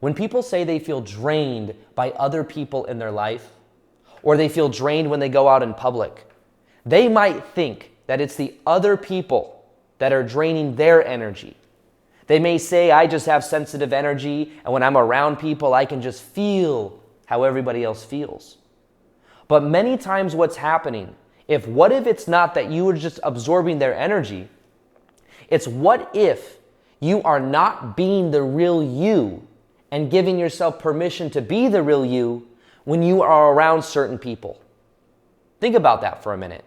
When people say they feel drained by other people in their life, or they feel drained when they go out in public, they might think that it's the other people that are draining their energy. They may say, I just have sensitive energy, and when I'm around people, I can just feel how everybody else feels. But many times what's happening, what if it's not that you are just absorbing their energy, it's what if you are not being the real you and giving yourself permission to be the real you when you are around certain people. Think about that for a minute.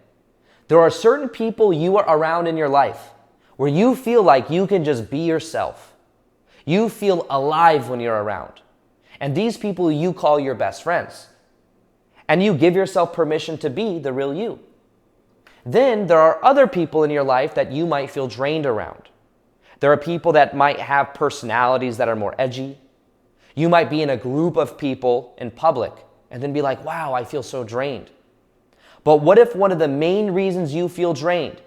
There are certain people you are around in your life where you feel like you can just be yourself. You feel alive when you're around. And these people you call your best friends. And you give yourself permission to be the real you. Then there are other people in your life that you might feel drained around. There are people that might have personalities that are more edgy. You might be in a group of people in public and then be like, wow, I feel so drained. But what if one of the main reasons you feel drained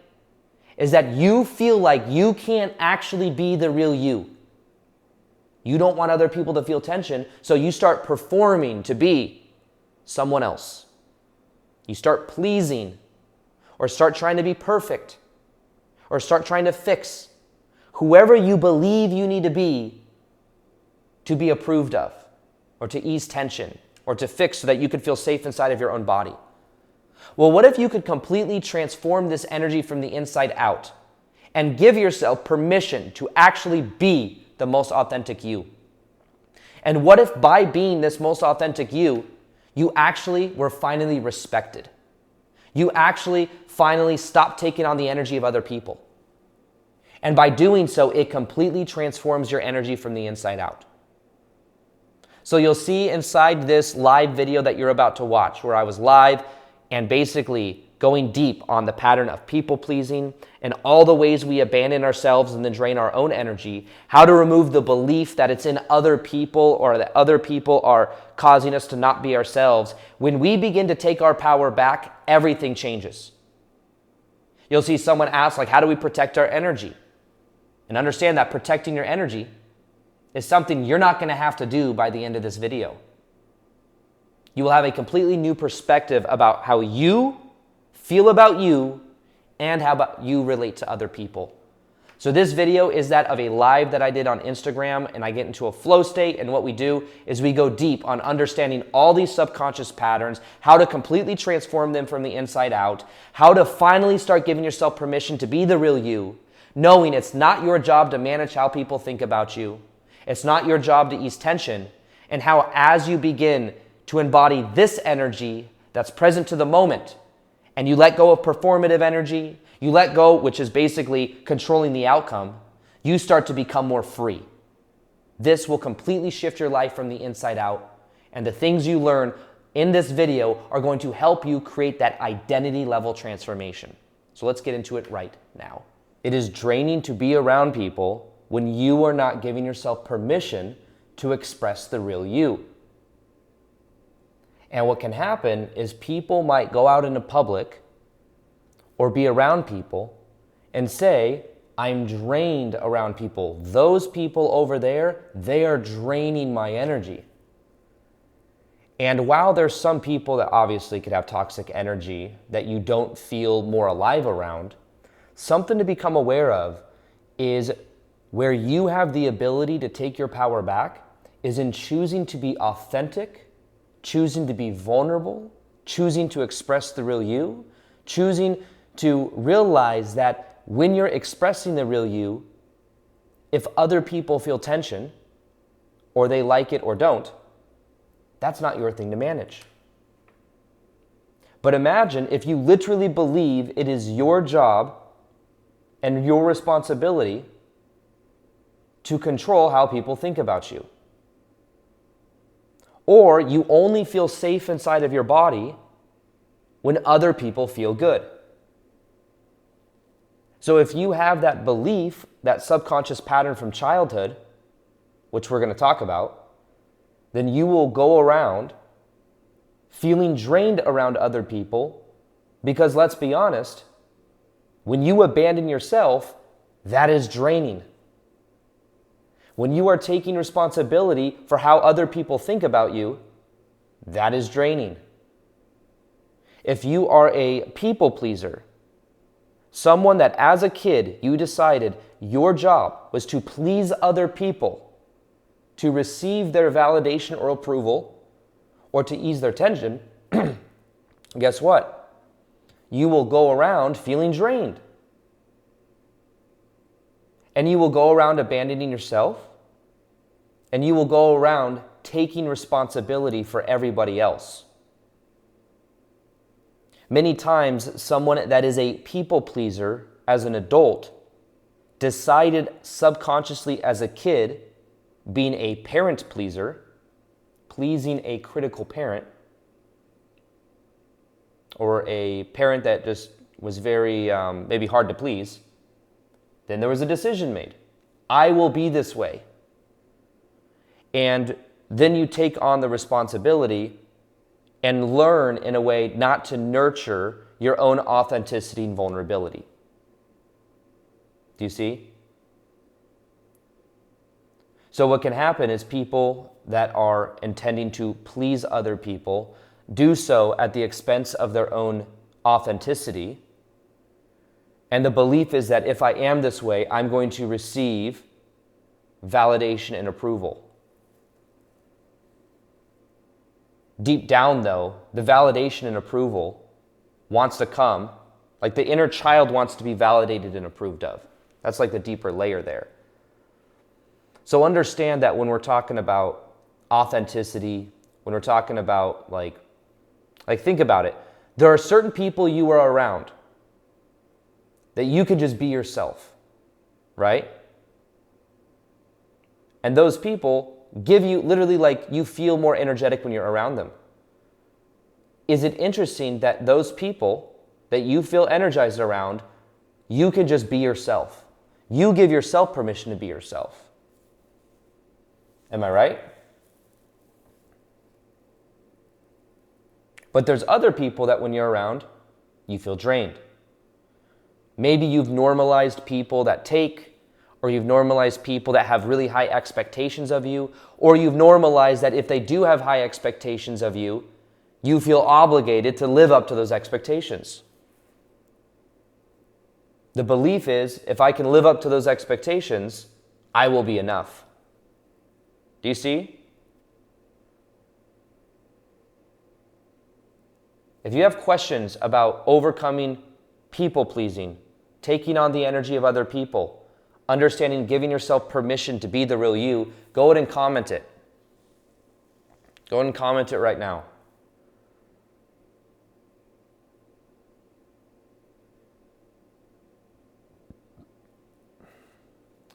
is that you feel like you can't actually be the real you? You don't want other people to feel tension, so you start performing to be someone else. You start pleasing, or start trying to be perfect, or start trying to fix whoever you believe you need to be approved of, or to ease tension, or to fix so that you could feel safe inside of your own body. Well, what if you could completely transform this energy from the inside out and give yourself permission to actually be the most authentic you? And what if by being this most authentic you, you actually were finally respected? You actually finally stopped taking on the energy of other people. And by doing so, it completely transforms your energy from the inside out. So you'll see inside this live video that you're about to watch, where I was live and basically going deep on the pattern of people pleasing and all the ways we abandon ourselves and then drain our own energy, how to remove the belief that it's in other people or that other people are causing us to not be ourselves. When we begin to take our power back, everything changes. You'll see someone ask, like, how do we protect our energy? And understand that protecting your energy is something you're not going to have to do by the end of this video. You will have a completely new perspective about how you feel about you and how about you relate to other people. So this video is that of a live that I did on Instagram, and I get into a flow state, and what we do is we go deep on understanding all these subconscious patterns, how to completely transform them from the inside out, how to finally start giving yourself permission to be the real you, knowing it's not your job to manage how people think about you. It's not your job to ease tension, and how as you begin to embody this energy that's present to the moment, and you let go of performative energy, you let go, which is basically controlling the outcome, you start to become more free. This will completely shift your life from the inside out, and the things you learn in this video are going to help you create that identity level transformation. So let's get into it right now. It is draining to be around people when you are not giving yourself permission to express the real you. And what can happen is people might go out into public or be around people and say, I'm drained around people. Those people over there, they are draining my energy. And while there's some people that obviously could have toxic energy that you don't feel more alive around, something to become aware of is where you have the ability to take your power back is in choosing to be authentic, choosing to be vulnerable, choosing to express the real you, choosing to realize that when you're expressing the real you, if other people feel tension, or they like it or don't, that's not your thing to manage. But imagine if you literally believe it is your job and your responsibility to control how people think about you. Or you only feel safe inside of your body when other people feel good. So if you have that belief, that subconscious pattern from childhood, which we're going to talk about, then you will go around feeling drained around other people because, let's be honest, when you abandon yourself, that is draining. When you are taking responsibility for how other people think about you, that is draining. If you are a people pleaser, someone that as a kid you decided your job was to please other people, to receive their validation or approval, or to ease their tension, guess what? You will go around feeling drained. And you will go around abandoning yourself, and you will go around taking responsibility for everybody else. Many times, someone that is a people pleaser as an adult decided subconsciously as a kid, being a parent pleaser, pleasing a critical parent, or a parent that just was very maybe hard to please, then there was a decision made. I will be this way. And then you take on the responsibility and learn in a way not to nurture your own authenticity and vulnerability. Do you see? So what can happen is people that are intending to please other people do so at the expense of their own authenticity. And the belief is that if I am this way, I'm going to receive validation and approval. Deep down, though, the validation and approval wants to come, like the inner child wants to be validated and approved of. That's like the deeper layer there. So understand that when we're talking about authenticity, when we're talking about like think about it. There are certain people you are around that you can just be yourself, right? And those people give you literally like you feel more energetic when you're around them. Is it interesting that those people that you feel energized around, you can just be yourself? You give yourself permission to be yourself. Am I right? But there's other people that when you're around, you feel drained. Maybe you've normalized people that take, or you've normalized people that have really high expectations of you, or you've normalized that if they do have high expectations of you, you feel obligated to live up to those expectations. The belief is, if I can live up to those expectations, I will be enough. Do you see? If you have questions about overcoming people pleasing, taking on the energy of other people, understanding, giving yourself permission to be the real you, go ahead and comment it. Go ahead and comment it right now.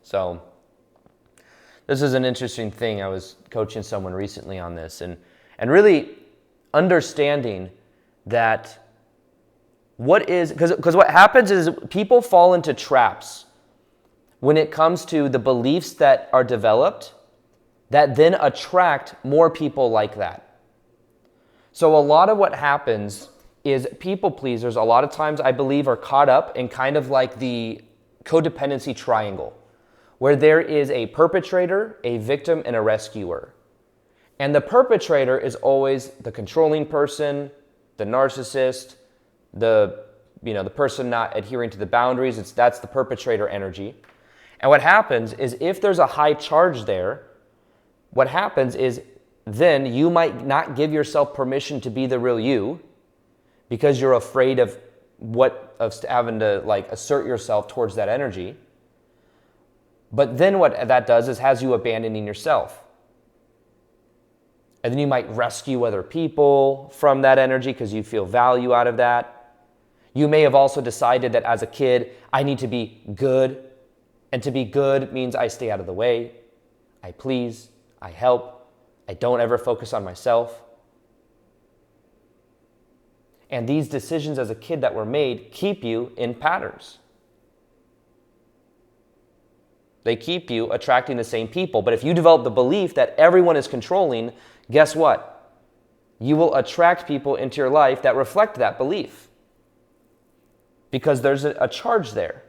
So, this is an interesting thing. I was coaching someone recently on this and really understanding that because what happens is people fall into traps when it comes to the beliefs that are developed that then attract more people like that. So a lot of what happens is people pleasers a lot of times I believe are caught up in kind of like the codependency triangle, where there is a perpetrator, a victim, and a rescuer. And the perpetrator is always the controlling person, the narcissist, the person not adhering to the boundaries. That's the perpetrator energy. And what happens is if there's a high charge there, what happens is then you might not give yourself permission to be the real you because you're afraid of having to like assert yourself towards that energy. But then what that does is has you abandoning yourself. And then you might rescue other people from that energy because you feel value out of that. You may have also decided that as a kid, I need to be good. And to be good means I stay out of the way. I please. I help. I don't ever focus on myself. And these decisions as a kid that were made keep you in patterns. They keep you attracting the same people. But if you develop the belief that everyone is controlling, guess what? You will attract people into your life that reflect that belief. Because there's a charge there.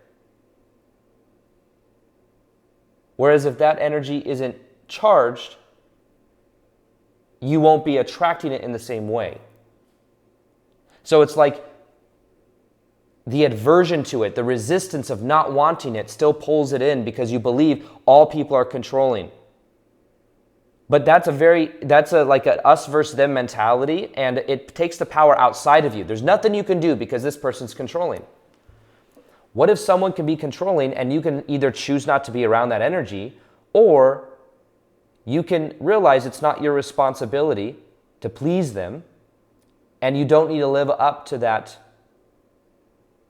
Whereas if that energy isn't charged, you won't be attracting it in the same way. So it's like the aversion to it, the resistance of not wanting it still pulls it in because you believe all people are controlling. But that's like a us versus them mentality, and it takes the power outside of you. There's nothing you can do because this person's controlling. What if someone can be controlling and you can either choose not to be around that energy, or you can realize it's not your responsibility to please them and you don't need to live up to that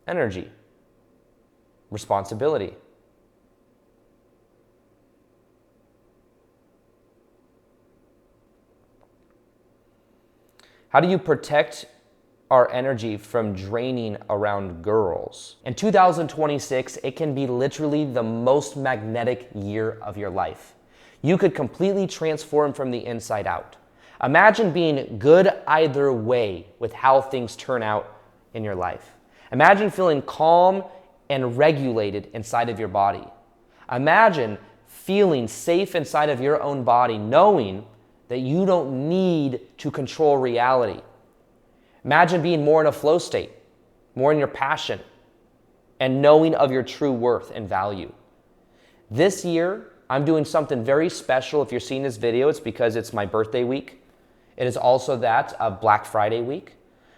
energy, responsibility. How do you protect our energy from draining around girls? In 2026, it can be literally the most magnetic year of your life. You could completely transform from the inside out. Imagine being good either way with how things turn out in your life. Imagine feeling calm and regulated inside of your body. Imagine feeling safe inside of your own body, knowing that you don't need to control reality. Imagine being more in a flow state, more in your passion, and knowing of your true worth and value. This year, I'm doing something very special. If you're seeing this video, it's because it's my birthday week. It is also that of Black Friday week.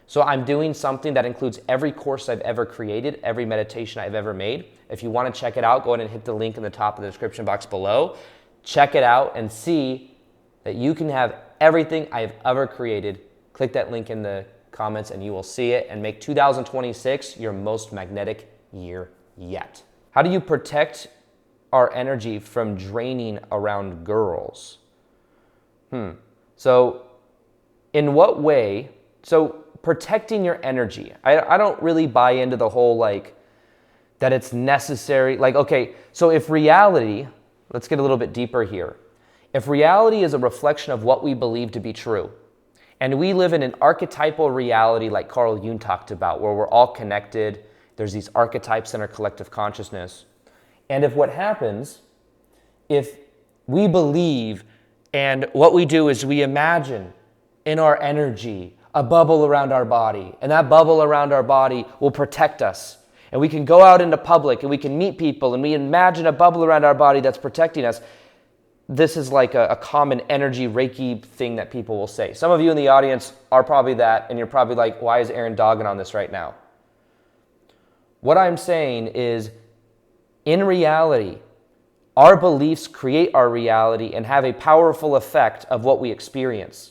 So I'm doing something that includes every course I've ever created, every meditation I've ever made. If you want to check it out, go ahead and hit the link in the top of the description box below. Check it out and see that you can have everything I've ever created. Click that link in the comments and you will see it, and make 2026 your most magnetic year yet. How do you protect our energy from draining around girls? So in what way? So protecting your energy. I don't really buy into the whole like that it's necessary. Like, okay, so if reality, let's get a little bit deeper here. If reality is a reflection of what we believe to be true, and we live in an archetypal reality like Carl Jung talked about, where we're all connected, there's these archetypes in our collective consciousness. And if what happens, if we believe and what we do is we imagine in our energy a bubble around our body, and that bubble around our body will protect us. And we can go out into public and we can meet people and we imagine a bubble around our body that's protecting us. This is like a common energy Reiki thing that people will say. Some of you in the audience are probably that, and you're probably like, why is Aaron dogging on this right now? What I'm saying is, in reality, our beliefs create our reality and have a powerful effect of what we experience.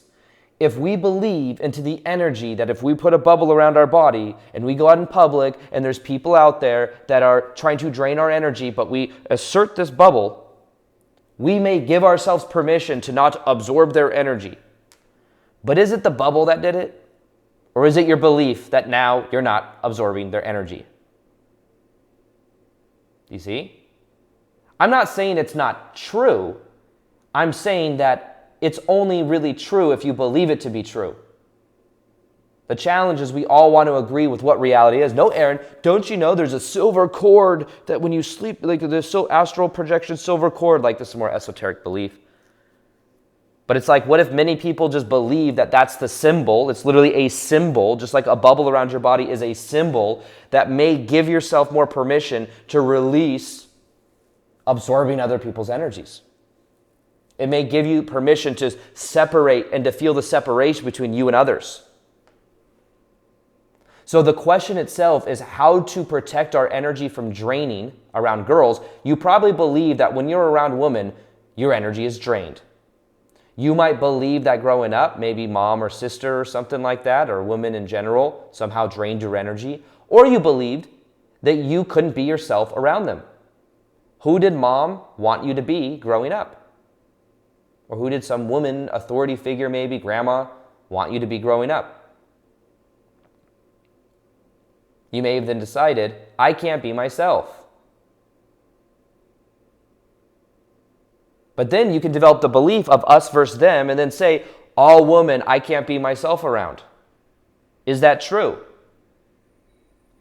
If we believe into the energy that if we put a bubble around our body and we go out in public and there's people out there that are trying to drain our energy, but we assert this bubble, we may give ourselves permission to not absorb their energy. But is it the bubble that did it? Or is it your belief that now you're not absorbing their energy? You see? I'm not saying it's not true. I'm saying that it's only really true if you believe it to be true. The challenge is we all want to agree with what reality is. No, Aaron, don't you know there's a silver cord that when you sleep, like there's so astral projection silver cord, like this is more esoteric belief. But it's like, what if many people just believe that that's the symbol? It's literally a symbol, just like a bubble around your body is a symbol that may give yourself more permission to release absorbing other people's energies. It may give you permission to separate and to feel the separation between you and others. So the question itself is how to protect our energy from draining around girls. You probably believe that when you're around women, your energy is drained. You might believe that growing up, maybe mom or sister or something like that, or women in general, somehow drained your energy. Or you believed that you couldn't be yourself around them. Who did mom want you to be growing up? Or who did some woman, authority figure maybe, grandma, want you to be growing up? You may have then decided, I can't be myself. But then you can develop the belief of us versus them and then say, all women, I can't be myself around. Is that true?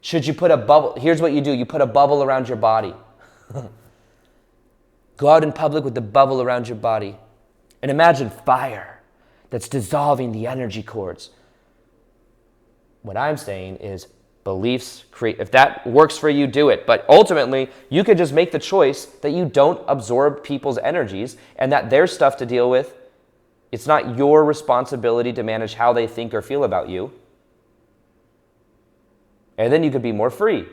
Should you put a bubble? Here's what you do. You put a bubble around your body. Go out in public with the bubble around your body and imagine fire that's dissolving the energy cords. What I'm saying is beliefs create, if that works for you, do it. But ultimately, you could just make the choice that you don't absorb people's energies and that their stuff to deal with. It's not your responsibility to manage how they think or feel about you. And then you could be more free.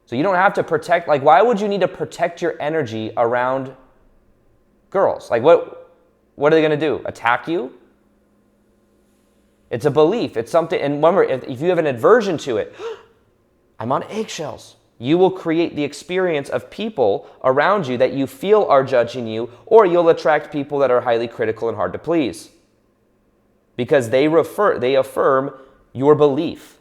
So you don't have to protect, like, why would you need to protect your energy around girls? Like, what are they going to do? Attack you? It's a belief. It's something, and remember, if you have an aversion to it, I'm on eggshells. You will create the experience of people around you that you feel are judging you, or you'll attract people that are highly critical and hard to please because they affirm your belief.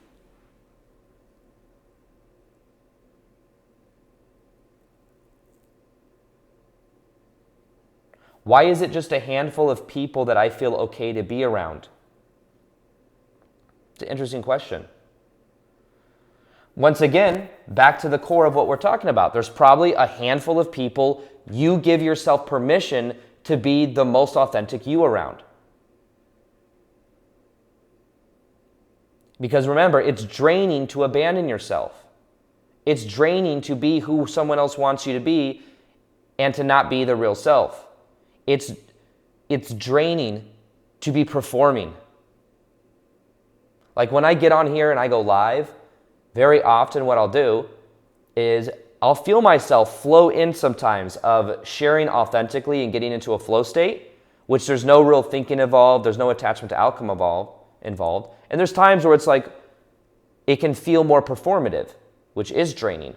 Why is it just a handful of people that I feel okay to be around? It's an interesting question. Once again, back to the core of what we're talking about. There's probably a handful of people you give yourself permission to be the most authentic you around. Because remember, it's draining to abandon yourself. It's draining to be who someone else wants you to be and to not be the real self. It's draining to be performing. Like when I get on here and I go live, very often what I'll do is I'll feel myself flow in sometimes of sharing authentically and getting into a flow state, which there's no real thinking involved, there's no attachment to outcome involved. And there's times where it's like it can feel more performative, which is draining.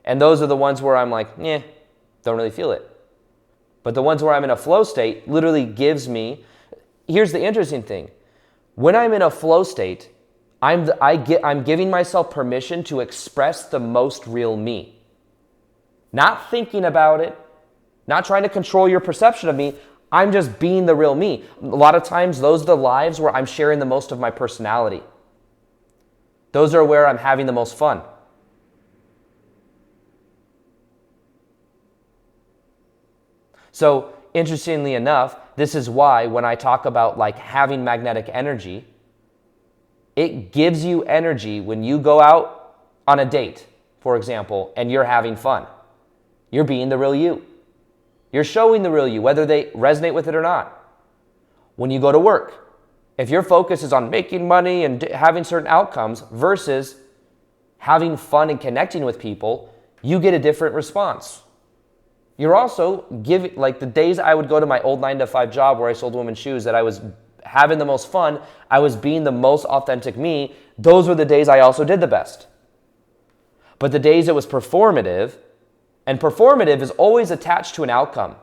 And those are the ones where I'm like, don't really feel it. But the ones where I'm in a flow state literally gives me, here's the interesting thing. When I'm in a flow state, I'm giving myself permission to express the most real me. Not thinking about it, not trying to control your perception of me. I'm just being the real me. A lot of times, those are the lives where I'm sharing the most of my personality. Those are where I'm having the most fun. So, interestingly enough, this is why when I talk about like having magnetic energy, it gives you energy when you go out on a date, for example, and you're having fun. You're being the real you. You're showing the real you, whether they resonate with it or not. When you go to work, if your focus is on making money and having certain outcomes versus having fun and connecting with people, you get a different response. You're also giving, like the days I would go to my old 9-to-5 job where I sold women's shoes that I was having the most fun, I was being the most authentic me, those were the days I also did the best. But the days it was performative, and performative is always attached to an outcome. Do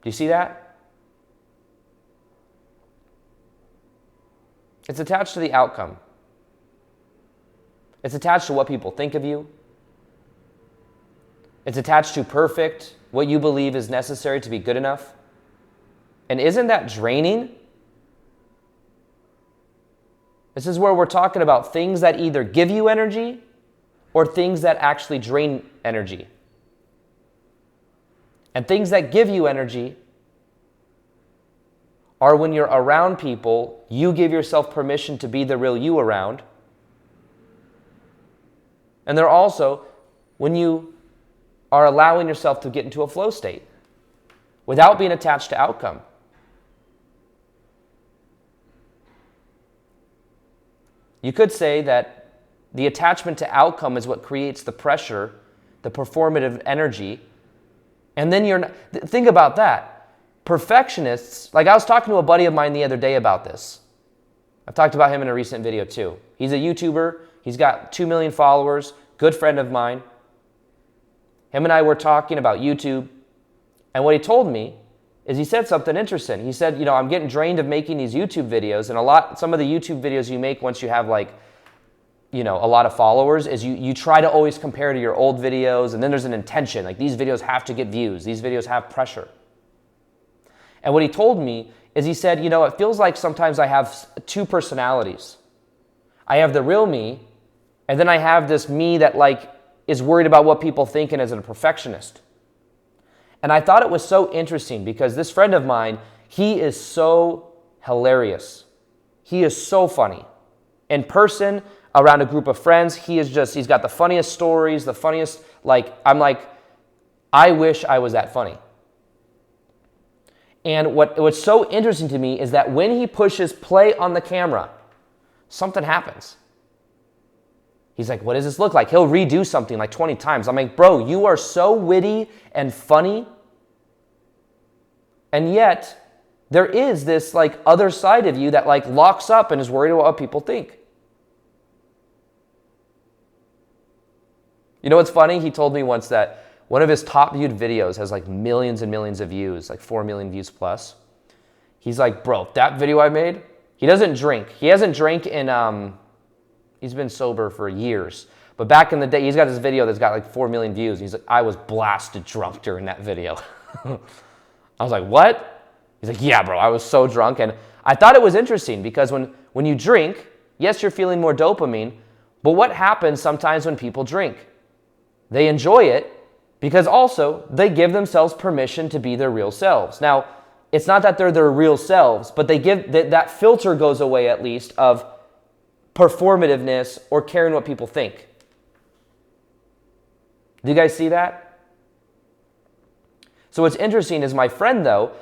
you see that? It's attached to the outcome. It's attached to what people think of you. It's attached to perfect, what you believe is necessary to be good enough. And isn't that draining? This is where we're talking about things that either give you energy or things that actually drain energy. And things that give you energy are when you're around people, you give yourself permission to be the real you around. And they're also when you are allowing yourself to get into a flow state without being attached to outcome. You could say that the attachment to outcome is what creates the pressure, the performative energy, and then you're not, think about that. Perfectionists, like I was talking to a buddy of mine the other day about this. I've talked about him in a recent video too. He's a YouTuber, he's got 2 million followers, good friend of mine. Him and I were talking about YouTube, and what he told me is he said something interesting. He said, I'm getting drained of making these YouTube videos, and some of the YouTube videos you make once you have a lot of followers is you try to always compare to your old videos, and then there's an intention, like these videos have to get views, these videos have pressure. And what he told me is he said, it feels like sometimes I have two personalities. I have the real me, And then I have this me that like is worried about what people think and is a perfectionist. And I thought it was so interesting because this friend of mine, he is so hilarious. He is so funny. In person, around a group of friends, he's got the funniest stories, the funniest, I'm like, I wish I was that funny. And what's so interesting to me is that when he pushes play on the camera, something happens. He's like, what does this look like? He'll redo something like 20 times. I'm like, bro, you are so witty and funny. And yet, there is this like other side of you that like locks up and is worried about what people think. You know what's funny? He told me once that one of his top viewed videos has like millions and millions of views, like 4 million views plus. He's like, bro, that video I made, he doesn't drink. He hasn't drank in, he's been sober for years. But back in the day, he's got this video that's got like 4 million views. He's like, I was blasted drunk during that video. I was like, what? He's like, yeah, bro, I was so drunk. And I thought it was interesting because when you drink, yes, you're feeling more dopamine, but what happens sometimes when people drink? They enjoy it because also they give themselves permission to be their real selves. Now, it's not that they're their real selves, but they give that filter goes away at least of performativeness or caring what people think. Do you guys see that? So what's interesting is my friend though,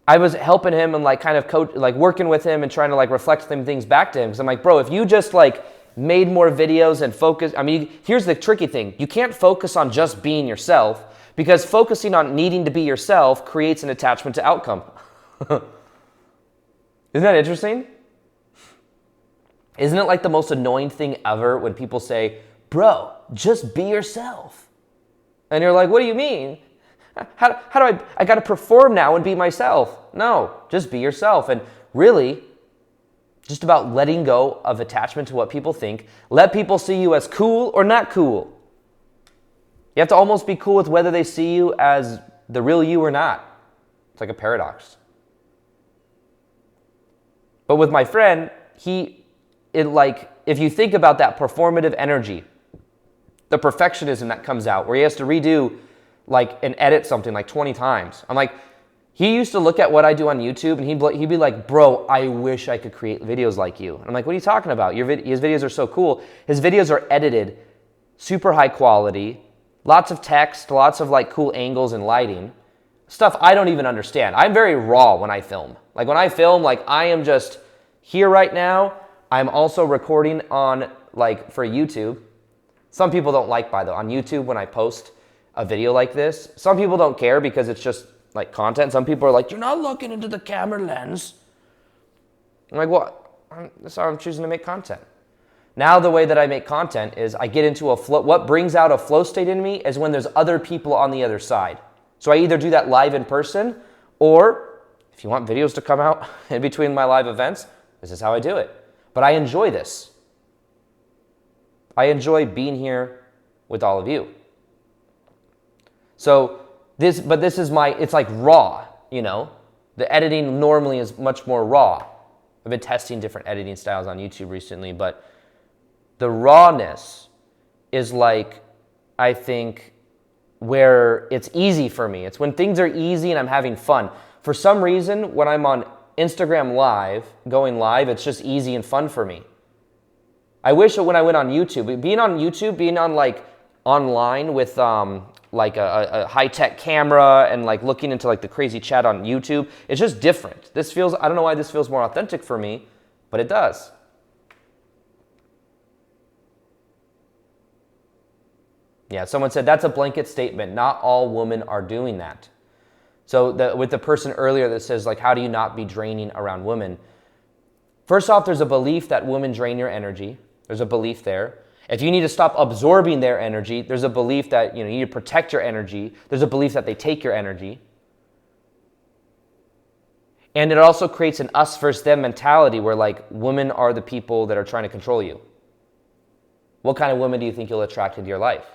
I was helping him and like kind of coach, like working with him and trying to like reflect some things back to him. Because I'm like, bro, if you just like made more videos and focus, I mean, here's the tricky thing. You can't focus on just being yourself because focusing on needing to be yourself creates an attachment to outcome. Isn't that interesting? Isn't it like the most annoying thing ever when people say, bro, just be yourself? And you're like, what do you mean? How do I got to perform now and be myself? No, just be yourself. And really, just about letting go of attachment to what people think. Let people see you as cool or not cool. You have to almost be cool with whether they see you as the real you or not. It's like a paradox. But with my friend, if you think about that performative energy, the perfectionism that comes out, where he has to redo and edit something like 20 times. I'm like, he used to look at what I do on YouTube and he'd be like, bro, I wish I could create videos like you. And I'm like, what are you talking about? His videos are so cool. His videos are edited, super high quality, lots of text, lots of like cool angles and lighting, stuff I don't even understand. I'm very raw when I film. Like when I film, like I am just here right now. I'm also recording on for YouTube. Some people don't like on YouTube when I post a video like this. Some people don't care because it's just like content. Some people are like, you're not looking into the camera lens. I'm like, what? That's how I'm choosing to make content. Now the way that I make content is I get into a flow. What brings out a flow state in me is when there's other people on the other side. So I either do that live in person, or if you want videos to come out in between my live events, this is how I do it. But I enjoy this. I enjoy being here with all of you. So this is it's like raw, you know? The editing normally is much more raw. I've been testing different editing styles on YouTube recently, but the rawness is I think, where it's easy for me. It's when things are easy and I'm having fun. For some reason, when I'm on Instagram Live, going live, it's just easy and fun for me. I wish that when I went on YouTube, being on online with a high-tech camera and looking into the crazy chat on YouTube, it's just different. I don't know why this feels more authentic for me, but it does. Yeah, someone said that's a blanket statement. Not all women are doing that. So with the person earlier that says how do you not be draining around women? First off, there's a belief that women drain your energy. There's a belief there. If you need to stop absorbing their energy, there's a belief that you need to protect your energy. There's a belief that they take your energy. And it also creates an us versus them mentality where women are the people that are trying to control you. What kind of women do you think you'll attract into your life?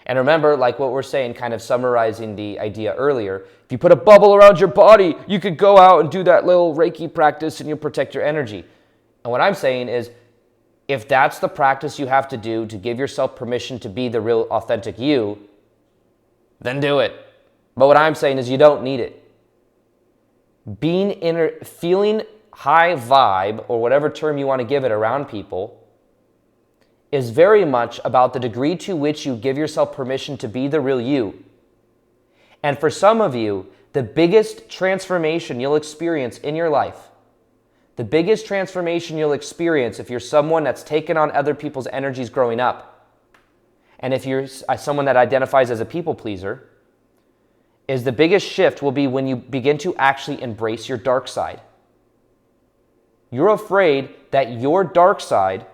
And remember, what we're saying, kind of summarizing the idea earlier, if you put a bubble around your body, you could go out and do that little Reiki practice and you'll protect your energy. And what I'm saying is, if that's the practice you have to do to give yourself permission to be the real authentic you, then do it. But what I'm saying is you don't need it. Feeling high vibe, or whatever term you want to give it around people, is very much about the degree to which you give yourself permission to be the real you. And for some of you, the biggest transformation you'll experience in your life, the biggest transformation you'll experience if you're someone that's taken on other people's energies growing up, and if you're someone that identifies as a people pleaser, is the biggest shift will be when you begin to actually embrace your dark side. You're afraid that your dark side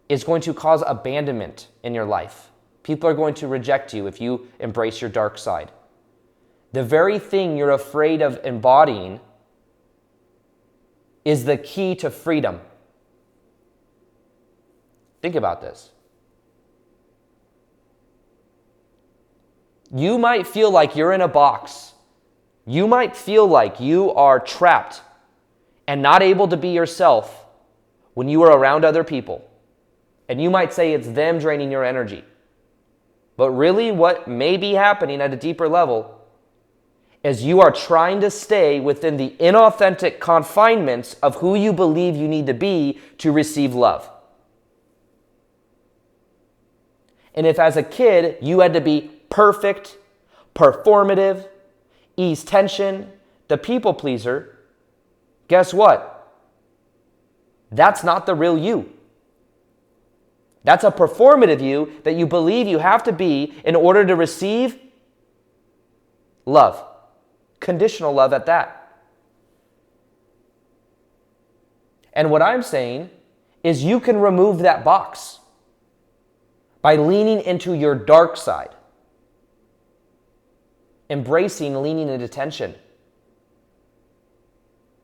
is going to cause abandonment in your life. People are going to reject you if you embrace your dark side. The very thing you're afraid of embodying is the key to freedom. Think about this. You might feel like you're in a box. You might feel like you are trapped and not able to be yourself when you are around other people. And you might say it's them draining your energy. But really what may be happening at a deeper level is you are trying to stay within the inauthentic confinements of who you believe you need to be to receive love. And if as a kid you had to be perfect, performative, ease tension, the people pleaser, guess what? That's not the real you. That's a performative you that you believe you have to be in order to receive love. Conditional love at that. And what I'm saying is you can remove that box by leaning into your dark side. Embracing leaning into tension.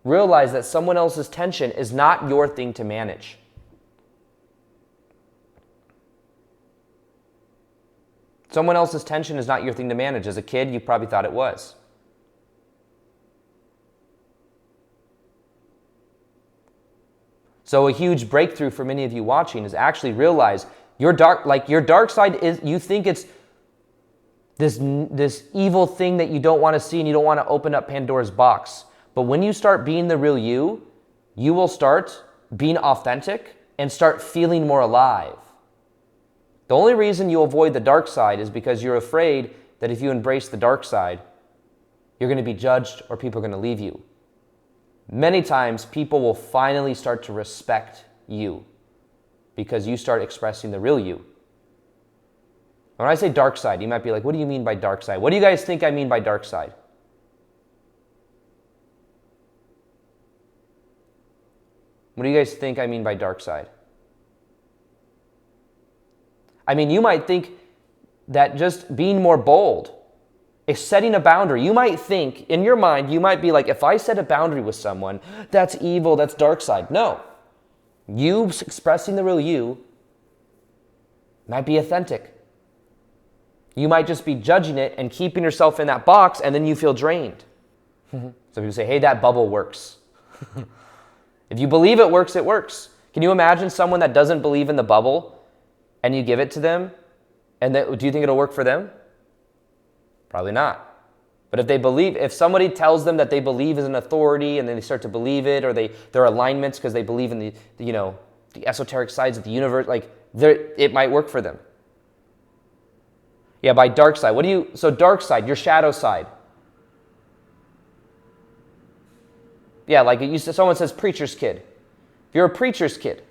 Realize that someone else's tension is not your thing to manage. Someone else's tension is not your thing to manage. As a kid, you probably thought it was. So a huge breakthrough for many of you watching is actually realize your dark side is, you think it's this evil thing that you don't want to see and you don't want to open up Pandora's box. But when you start being the real you, you will start being authentic and start feeling more alive. The only reason you avoid the dark side is because you're afraid that if you embrace the dark side, you're going to be judged or people are going to leave you. Many times, people will finally start to respect you because you start expressing the real you. When I say dark side, you might be like, what do you mean by dark side? What do you guys think I mean by dark side? What do you guys think I mean by dark side? I mean, you might think that just being more bold is setting a boundary. You might think, in your mind, you might be like, if I set a boundary with someone, that's evil, that's dark side. No. You expressing the real you might be authentic. You might just be judging it and keeping yourself in that box, and then you feel drained. Some people say, hey, that bubble works. If you believe it works, it works. Can you imagine someone that doesn't believe in the bubble and you give it to them, and do you think it'll work for them? Probably not. But if somebody tells them that they believe is an authority and then they start to believe it, or their alignments because they believe in the esoteric sides of the universe, it might work for them. Yeah, by dark side. So dark side, your shadow side. Yeah, someone says preacher's kid. If you're a preacher's kid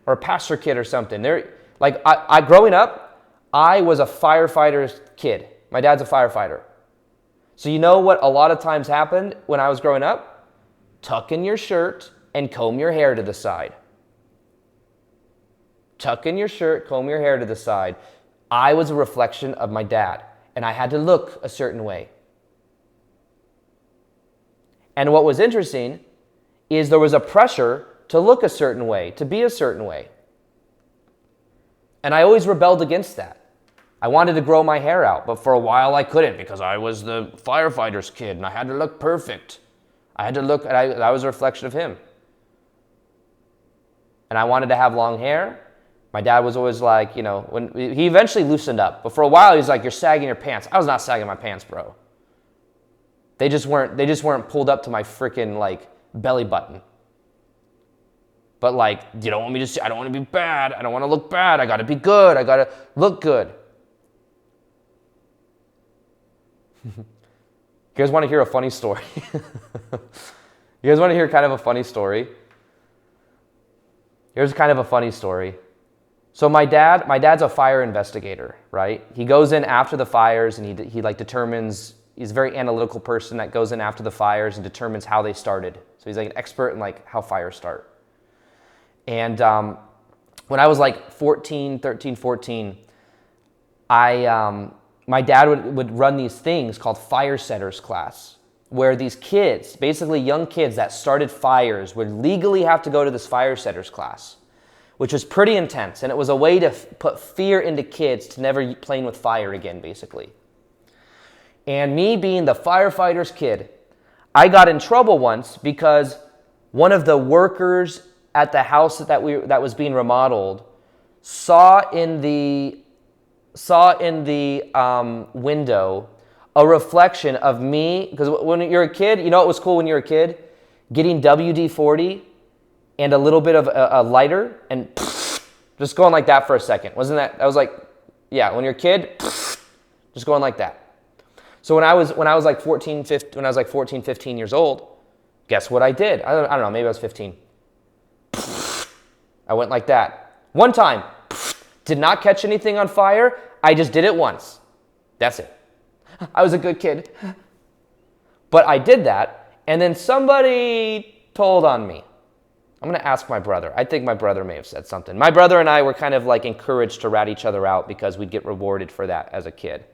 or a pastor kid or something, growing up, I was a firefighter's kid. My dad's a firefighter. So you know what a lot of times happened when I was growing up? Tuck in your shirt and comb your hair to the side. Tuck in your shirt, comb your hair to the side. I was a reflection of my dad, and I had to look a certain way. And what was interesting is there was a pressure to look a certain way, to be a certain way. And I always rebelled against that. I wanted to grow my hair out, but for a while I couldn't because I was the firefighter's kid and I had to look perfect. I was a reflection of him. and I wanted to have long hair, my dad was always like, when he eventually loosened up, but for a while he was like, you're sagging your pants. I was not sagging my pants, bro. They just weren't pulled up to my freaking like belly button. But like, you don't want me to see, I don't want to be bad. I don't want to look bad. I got to be good. I got to look good. You guys want to hear a funny story? You guys want to hear kind of a funny story? Here's kind of a funny story. So my dad's a fire investigator, right? He goes in after the fires and he like determines, he's a very analytical person that goes in after the fires and determines how they started. So he's like an expert in like how fires start. And when I was like 13, 14, my dad would run these things called fire setters class, where these kids, basically young kids that started fires, would legally have to go to this fire setters class, which was pretty intense. And it was a way to put fear into kids to never playing with fire again, basically. And me being the firefighter's kid, I got in trouble once because one of the workers at the house that was being remodeled saw in the window a reflection of me, because when you're a kid, you know what was cool when you're a kid? Getting WD-40 and a little bit of a lighter and just going like that for a second. Wasn't that was like, yeah, when you're a kid, just going like that. So when I was like 14, 15 years old, guess what I did? I don't know, maybe I was 15. I went like that. One time, did not catch anything on fire. I just did it once. That's it. I was a good kid. But I did that, and then somebody told on me. I'm going to ask my brother. I think my brother may have said something. My brother and I were kind of like encouraged to rat each other out because we'd get rewarded for that as a kid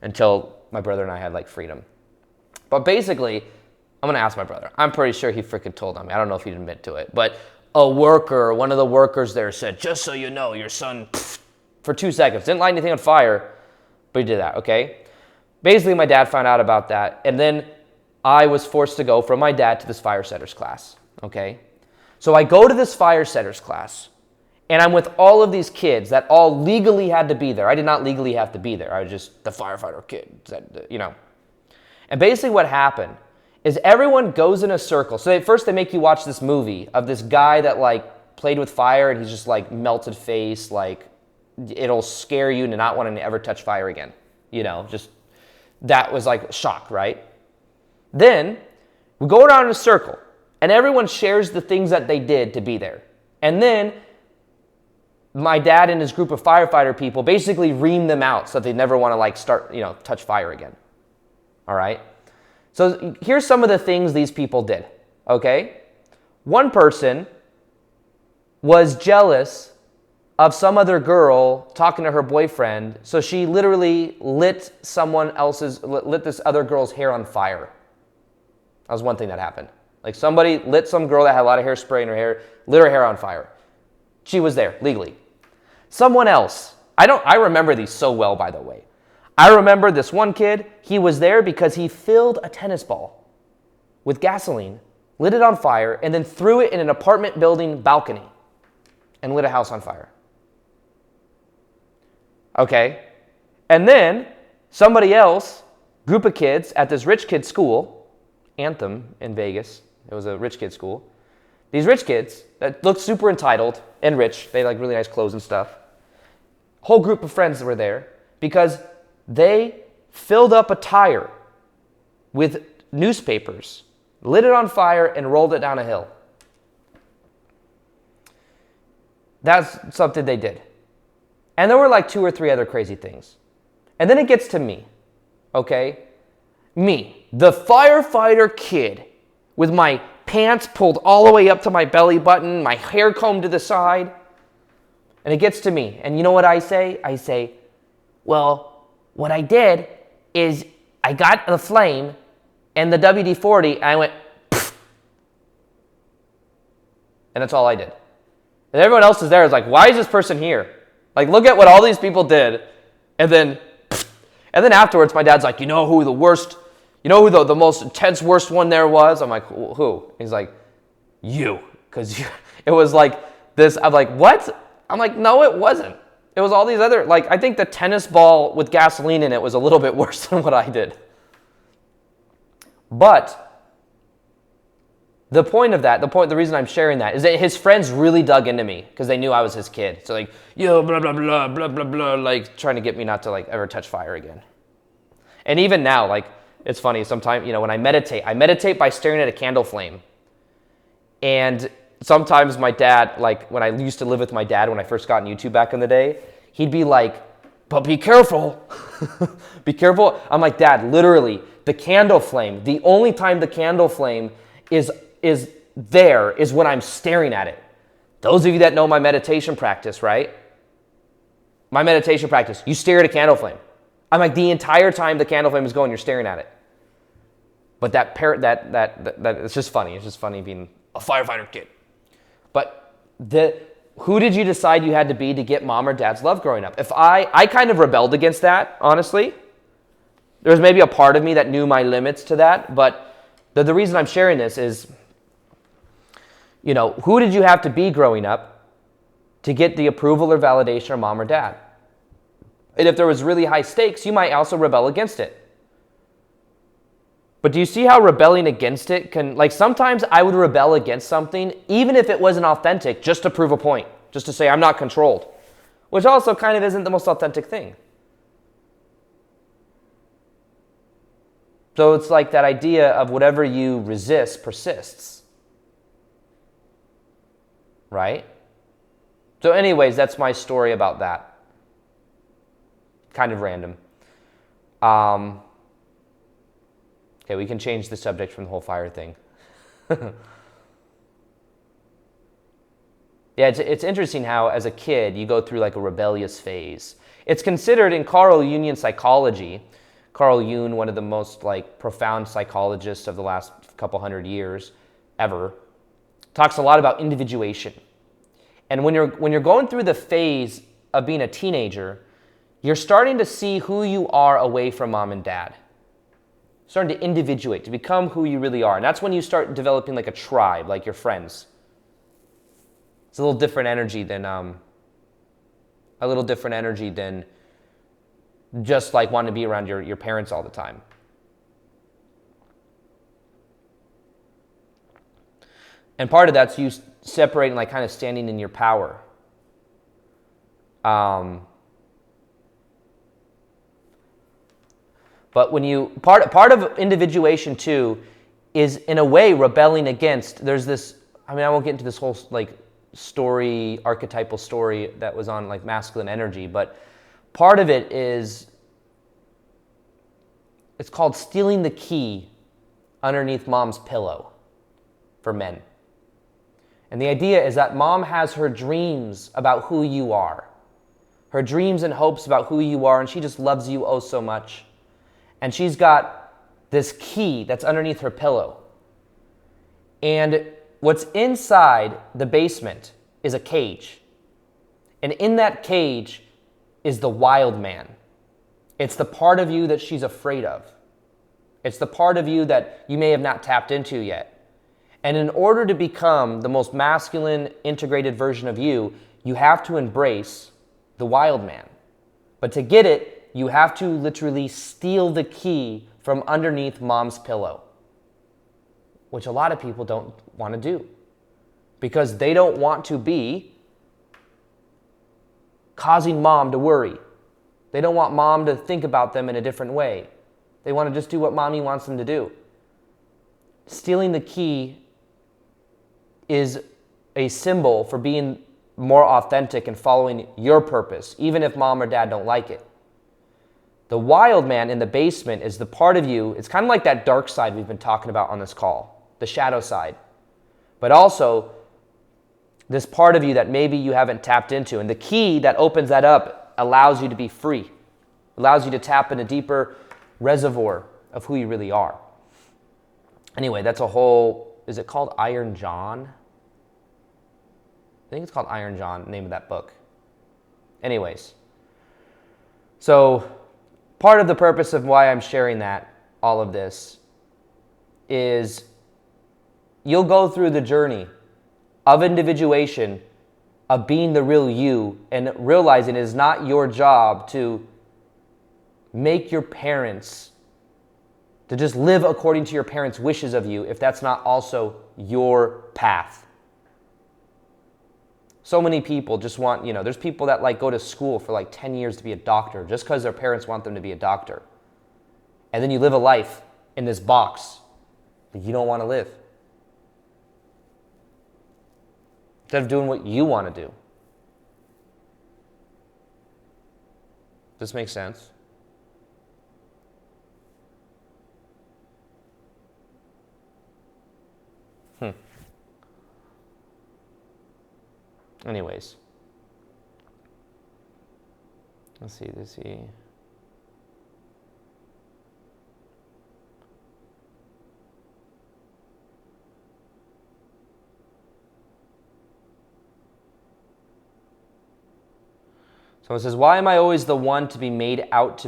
until my brother and I had like freedom. But basically, I'm going to ask my brother. I'm pretty sure he freaking told on me. I don't know if he'd admit to it. But one of the workers there said, just so you know, your son, for 2 seconds, didn't light anything on fire, but he did that, okay? Basically, my dad found out about that, and then I was forced to go from my dad to this fire setters class, okay? So I go to this fire setters class, and I'm with all of these kids that all legally had to be there. I did not legally have to be there. I was just the firefighter kid, And basically what happened is everyone goes in a circle. So first they make you watch this movie of this guy that like played with fire, and he's just like melted face, like it'll scare you to not want to ever touch fire again. Just that was like shock, right? Then we go around in a circle, and everyone shares the things that they did to be there. And then my dad and his group of firefighter people basically ream them out so that they never want to like start, touch fire again. All right? So here's some of the things these people did, okay? One person was jealous of some other girl talking to her boyfriend, so she literally lit this other girl's hair on fire. That was one thing that happened. Like somebody lit some girl that had a lot of hairspray in her hair, lit her hair on fire. She was there legally. Someone else, I remember these so well, by the way. I remember this one kid, he was there because he filled a tennis ball with gasoline, lit it on fire, and then threw it in an apartment building balcony and lit a house on fire. Okay? And then somebody else, group of kids at this rich kid school, Anthem in Vegas, it was a rich kid school. These rich kids that looked super entitled and rich, they had like really nice clothes and stuff. Whole group of friends were there because they filled up a tire with newspapers, lit it on fire, and rolled it down a hill. That's something they did. And there were like 2 or 3 other crazy things. And then it gets to me, okay? Me, the firefighter kid with my pants pulled all the way up to my belly button, my hair combed to the side. And it gets to me. And you know what I say? I say, well, what I did is I got the flame and the WD-40 and I went, pfft. And that's all I did. And everyone else is there is like, why is this person here? Like, look at what all these people did. And then afterwards, my dad's like, you know who the most intense worst one there was? I'm like, who? He's like, you. Because it was like this, I'm like, what? I'm like, no, it wasn't. It was all these other, like, I think the tennis ball with gasoline in it was a little bit worse than what I did. But the point of that, the reason I'm sharing that is that his friends really dug into me because they knew I was his kid. So like, yo, blah, blah, blah, blah, blah, blah, like trying to get me not to like ever touch fire again. And even now, like, it's funny, sometimes, you know, when I meditate by staring at a candle flame. And sometimes my dad, like when I used to live with my dad when I first got on YouTube back in the day, he'd be like, but be careful. Be careful. I'm like, Dad, literally, the candle flame, the only time the candle flame is there is when I'm staring at it. Those of you that know my meditation practice, right? My meditation practice, you stare at a candle flame. I'm like, the entire time the candle flame is going, you're staring at it. But that it's just funny. It's just funny being a firefighter kid. But who did you decide you had to be to get mom or dad's love growing up? If I kind of rebelled against that, honestly. There was maybe a part of me that knew my limits to that, but the reason I'm sharing this is, you know, who did you have to be growing up to get the approval or validation of mom or dad? And if there was really high stakes, you might also rebel against it. But do you see how rebelling against it can, like sometimes I would rebel against something, even if it wasn't authentic, just to prove a point, just to say I'm not controlled, which also kind of isn't the most authentic thing. So it's like that idea of whatever you resist persists. Right? So anyways, that's my story about that. Kind of random. Okay, we can change the subject from the whole fire thing. Yeah, it's interesting how as a kid you go through like a rebellious phase. It's considered in Carl Jungian psychology, Carl Jung, one of the most like profound psychologists of the last couple hundred years ever, talks a lot about individuation. And when you're going through the phase of being a teenager, you're starting to see who you are away from mom and dad. Starting to individuate, to become who you really are. And that's when you start developing like a tribe, like your friends. It's a little different energy than just like wanting to be around your parents all the time. And part of that's you separating, like kind of standing in your power. But when you, part of individuation too is in a way rebelling against, there's this, I mean, I won't get into this whole like story, archetypal story that was on like masculine energy, but part of it is, it's called stealing the key underneath mom's pillow for men. And the idea is that mom has her dreams about who you are, her dreams and hopes about who you are, and she just loves you oh so much. And she's got this key that's underneath her pillow. And what's inside the basement is a cage. And in that cage is the wild man. It's the part of you that she's afraid of. It's the part of you that you may have not tapped into yet. And in order to become the most masculine, integrated version of you, you have to embrace the wild man. But to get it, you have to literally steal the key from underneath mom's pillow, which a lot of people don't want to do because they don't want to be causing mom to worry. They don't want mom to think about them in a different way. They want to just do what mommy wants them to do. Stealing the key is a symbol for being more authentic and following your purpose, even if mom or dad don't like it. The wild man in the basement is the part of you, it's kind of like that dark side we've been talking about on this call, the shadow side. But also, this part of you that maybe you haven't tapped into. And the key that opens that up allows you to be free, allows you to tap in a deeper reservoir of who you really are. Anyway, that's a whole, is it called Iron John? I think it's called Iron John, name of that book. Anyways, so part of the purpose of why I'm sharing that, all of this, is you'll go through the journey of individuation of being the real you and realizing it is not your job to make your parents, to just live according to your parents' wishes of you if that's not also your path. So many people just want, there's people that like go to school for like 10 years to be a doctor just because their parents want them to be a doctor. And then you live a life in this box that you don't want to live. Instead of doing what you want to do. Does this make sense? Anyways. Let's see. So it says, why am I always the one to be made out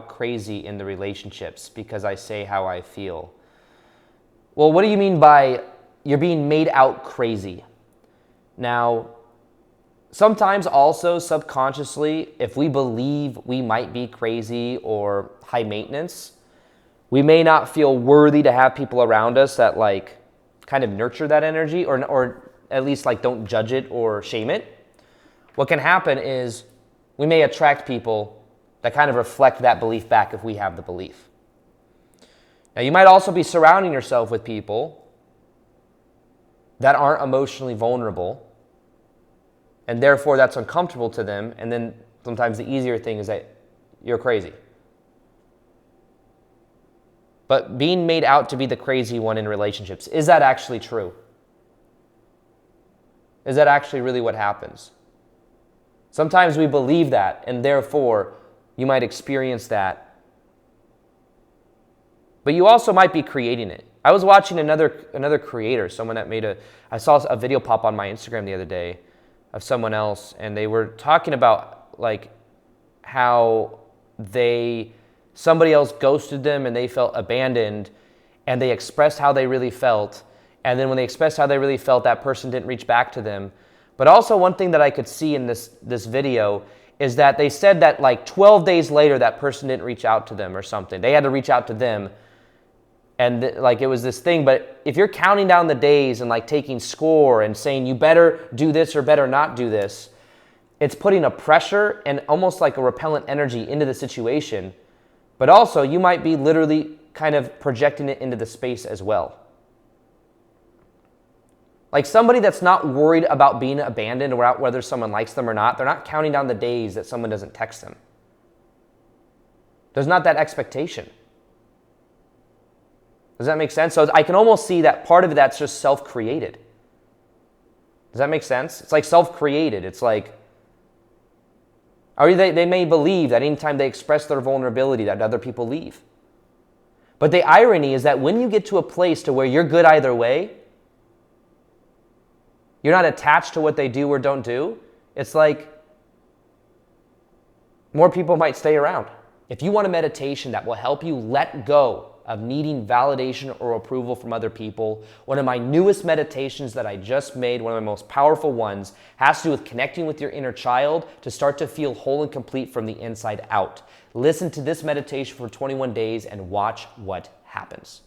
crazy in the relationships? Because I say how I feel. Well, what do you mean by you're being made out crazy? Now, sometimes also subconsciously, if we believe we might be crazy or high maintenance, we may not feel worthy to have people around us that like kind of nurture that energy or at least like don't judge it or shame it. What can happen is we may attract people that kind of reflect that belief back if we have the belief. Now, you might also be surrounding yourself with people that aren't emotionally vulnerable, and therefore that's uncomfortable to them, and then sometimes the easier thing is that you're crazy. But being made out to be the crazy one in relationships, is that actually true? Is that actually really what happens? Sometimes we believe that, and therefore you might experience that. But you also might be creating it. I was watching another creator, someone that I saw a video pop on my Instagram the other day of someone else, and they were talking about like how somebody else ghosted them and they felt abandoned, and they expressed how they really felt, and then when they expressed how they really felt, that person didn't reach back to them. But also one thing that I could see in this video is that they said that like 12 days later that person didn't reach out to them or something. They had to reach out to them, and like it was this thing. But if you're counting down the days and like taking score and saying you better do this or better not do this, it's putting a pressure and almost like a repellent energy into the situation. But also you might be literally kind of projecting it into the space as well. Like somebody that's not worried about being abandoned or whether someone likes them or not, they're not counting down the days that someone doesn't text them. There's not that expectation. Does that make sense? So I can almost see that part of it that's just self-created. Does that make sense? It's like self-created. It's like, or they may believe that anytime they express their vulnerability that other people leave. But the irony is that when you get to a place to where you're good either way, you're not attached to what they do or don't do, it's like more people might stay around. If you want a meditation that will help you let go of needing validation or approval from other people, one of my newest meditations that I just made, one of my most powerful ones, has to do with connecting with your inner child to start to feel whole and complete from the inside out. Listen to this meditation for 21 days and watch what happens.